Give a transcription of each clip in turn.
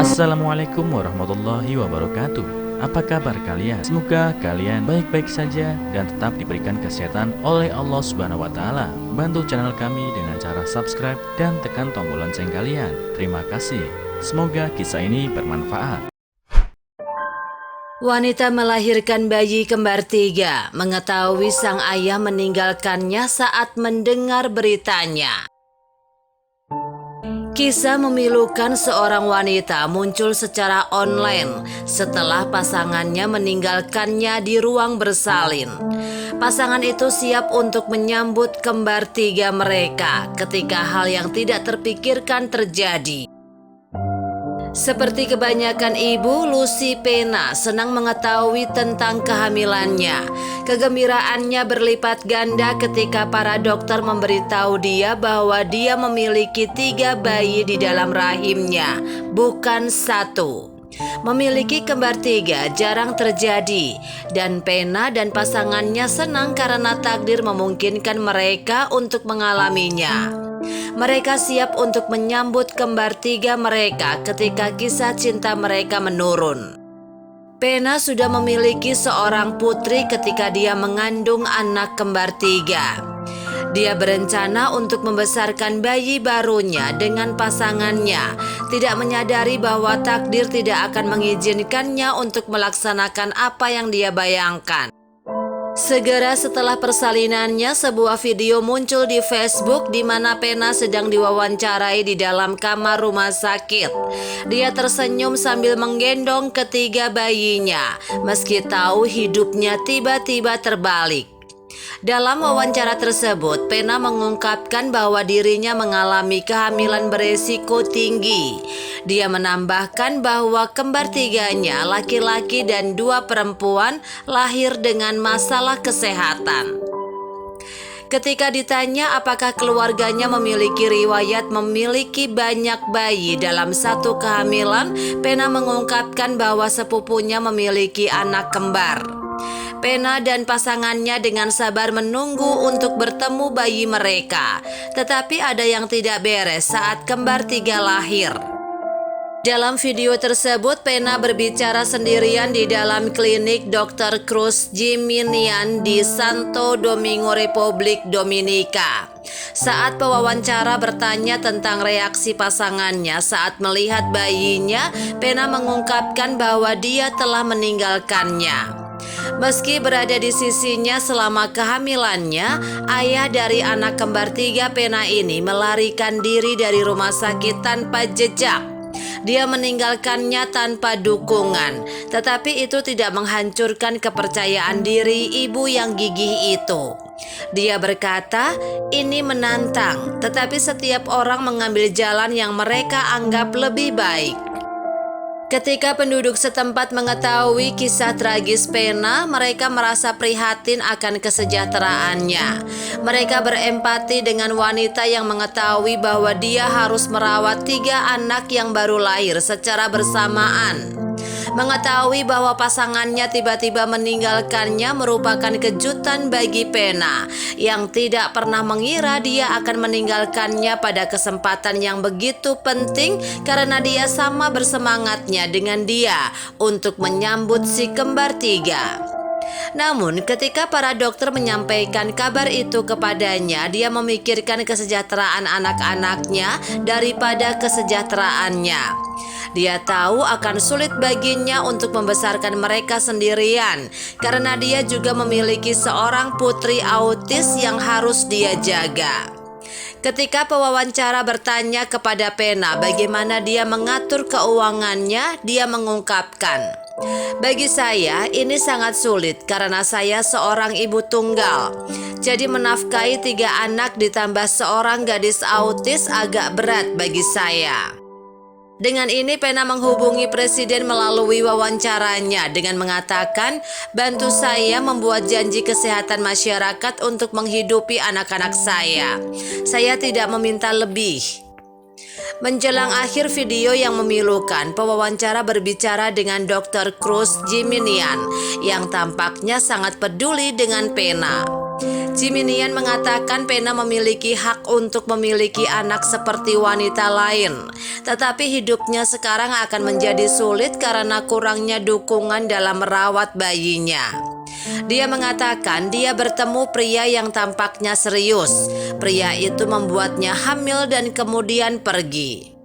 Assalamualaikum warahmatullahi wabarakatuh. Apa kabar kalian? Semoga kalian baik-baik saja dan tetap diberikan kesehatan oleh Allah Subhanahu wa Ta'ala. Bantu channel kami dengan cara subscribe dan tekan tombol lonceng kalian. Terima kasih. Semoga kisah ini bermanfaat. Wanita melahirkan bayi kembar 3, mengetahui sang ayah meninggalkannya saat mendengar beritanya. Kisah memilukan seorang wanita muncul secara online setelah pasangannya meninggalkannya di ruang bersalin. Pasangan itu siap untuk menyambut kembar 3 mereka ketika hal yang tidak terpikirkan terjadi. Seperti kebanyakan ibu, Lucy Pena senang mengetahui tentang kehamilannya. Kegembiraannya berlipat ganda ketika para dokter memberitahu dia bahwa dia memiliki 3 bayi di dalam rahimnya, bukan 1. Memiliki kembar 3 jarang terjadi, dan Pena dan pasangannya senang karena takdir memungkinkan mereka untuk mengalaminya. Mereka siap untuk menyambut kembar 3 mereka ketika kisah cinta mereka menurun. Pena sudah memiliki seorang putri ketika dia mengandung anak kembar 3. Dia berencana untuk membesarkan bayi barunya dengan pasangannya, tidak menyadari bahwa takdir tidak akan mengizinkannya untuk melaksanakan apa yang dia bayangkan. Segera setelah persalinannya, sebuah video muncul di Facebook di mana Pena sedang diwawancarai di dalam kamar rumah sakit. Dia tersenyum sambil menggendong ketiga bayinya, meski tahu hidupnya tiba-tiba terbalik. Dalam wawancara tersebut, Pena mengungkapkan bahwa dirinya mengalami kehamilan beresiko tinggi. Dia menambahkan bahwa kembar 3-nya, laki-laki dan 2 perempuan, lahir dengan masalah kesehatan. Ketika ditanya apakah keluarganya memiliki riwayat memiliki banyak bayi dalam satu kehamilan, Pena mengungkapkan bahwa sepupunya memiliki anak kembar. Pena dan pasangannya dengan sabar menunggu untuk bertemu bayi mereka, tetapi ada yang tidak beres saat kembar 3 lahir. Dalam video tersebut, Pena berbicara sendirian di dalam klinik Dr. Cruz Jiminian di Santo Domingo, Republik Dominika. Saat pewawancara bertanya tentang reaksi pasangannya saat melihat bayinya, Pena mengungkapkan bahwa dia telah meninggalkannya. Meski berada di sisinya selama kehamilannya, ayah dari anak kembar 3 Pena ini melarikan diri dari rumah sakit tanpa jejak. Dia meninggalkannya tanpa dukungan, tetapi itu tidak menghancurkan kepercayaan diri ibu yang gigih itu. Dia berkata, "Ini menantang, tetapi setiap orang mengambil jalan yang mereka anggap lebih baik." Ketika penduduk setempat mengetahui kisah tragis Pena, mereka merasa prihatin akan kesejahteraannya. Mereka berempati dengan wanita yang mengetahui bahwa dia harus merawat 3 anak yang baru lahir secara bersamaan. Mengetahui bahwa pasangannya tiba-tiba meninggalkannya merupakan kejutan bagi Pena yang tidak pernah mengira dia akan meninggalkannya pada kesempatan yang begitu penting karena dia sama bersemangatnya dengan dia untuk menyambut si kembar 3. Namun ketika para dokter menyampaikan kabar itu kepadanya, dia memikirkan kesejahteraan anak-anaknya daripada kesejahteraannya. Dia tahu akan sulit baginya untuk membesarkan mereka sendirian karena dia juga memiliki seorang putri autis yang harus dia jaga. Ketika pewawancara bertanya kepada Pena bagaimana dia mengatur keuangannya, dia mengungkapkan, "Bagi saya ini sangat sulit karena saya seorang ibu tunggal. Jadi menafkahi 3 anak ditambah seorang gadis autis agak berat bagi saya." Dengan ini Pena menghubungi presiden melalui wawancaranya dengan mengatakan, "Bantu saya membuat janji kesehatan masyarakat untuk menghidupi anak-anak saya. Saya tidak meminta lebih." Menjelang akhir video yang memilukan, pewawancara berbicara dengan Dr. Cruz Jiminian yang tampaknya sangat peduli dengan Pena. Ciminian mengatakan Pena memiliki hak untuk memiliki anak seperti wanita lain, tetapi hidupnya sekarang akan menjadi sulit karena kurangnya dukungan dalam merawat bayinya. Dia mengatakan dia bertemu pria yang tampaknya serius. Pria itu membuatnya hamil dan kemudian pergi.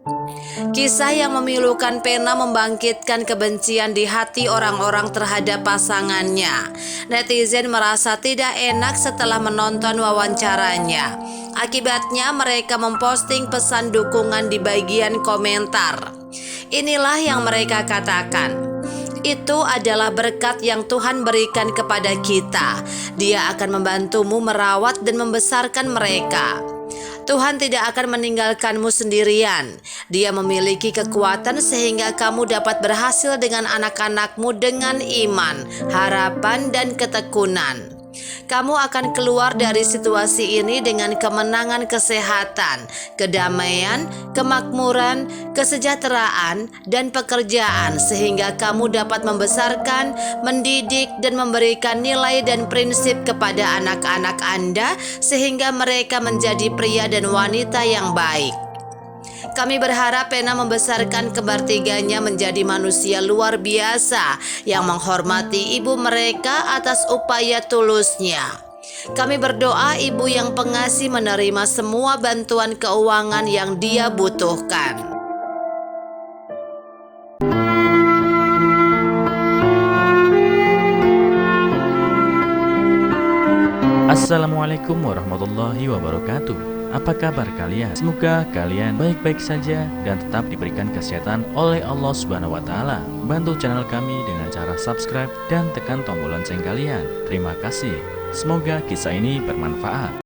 Kisah yang memilukan Pena membangkitkan kebencian di hati orang-orang terhadap pasangannya. Netizen merasa tidak enak setelah menonton wawancaranya. Akibatnya mereka memposting pesan dukungan di bagian komentar. Inilah yang mereka katakan. Itu adalah berkat yang Tuhan berikan kepada kita. Dia akan membantumu merawat dan membesarkan mereka. Tuhan tidak akan meninggalkanmu sendirian. Dia memiliki kekuatan sehingga kamu dapat berhasil dengan anak-anakmu dengan iman, harapan, dan ketekunan. Kamu akan keluar dari situasi ini dengan kemenangan kesehatan, kedamaian, kemakmuran, kesejahteraan, dan pekerjaan sehingga kamu dapat membesarkan, mendidik, dan memberikan nilai dan prinsip kepada anak-anak Anda sehingga mereka menjadi pria dan wanita yang baik. Kami berharap Pena membesarkan kembar tiganya menjadi manusia luar biasa yang menghormati ibu mereka atas upaya tulusnya. Kami berdoa ibu yang pengasih menerima semua bantuan keuangan yang dia butuhkan. Assalamualaikum warahmatullahi wabarakatuh. Apa kabar kalian? Semoga kalian baik-baik saja dan tetap diberikan kesehatan oleh Allah Subhanahu wa taala. Bantu channel kami dengan cara subscribe dan tekan tombol lonceng kalian. Terima kasih. Semoga kisah ini bermanfaat.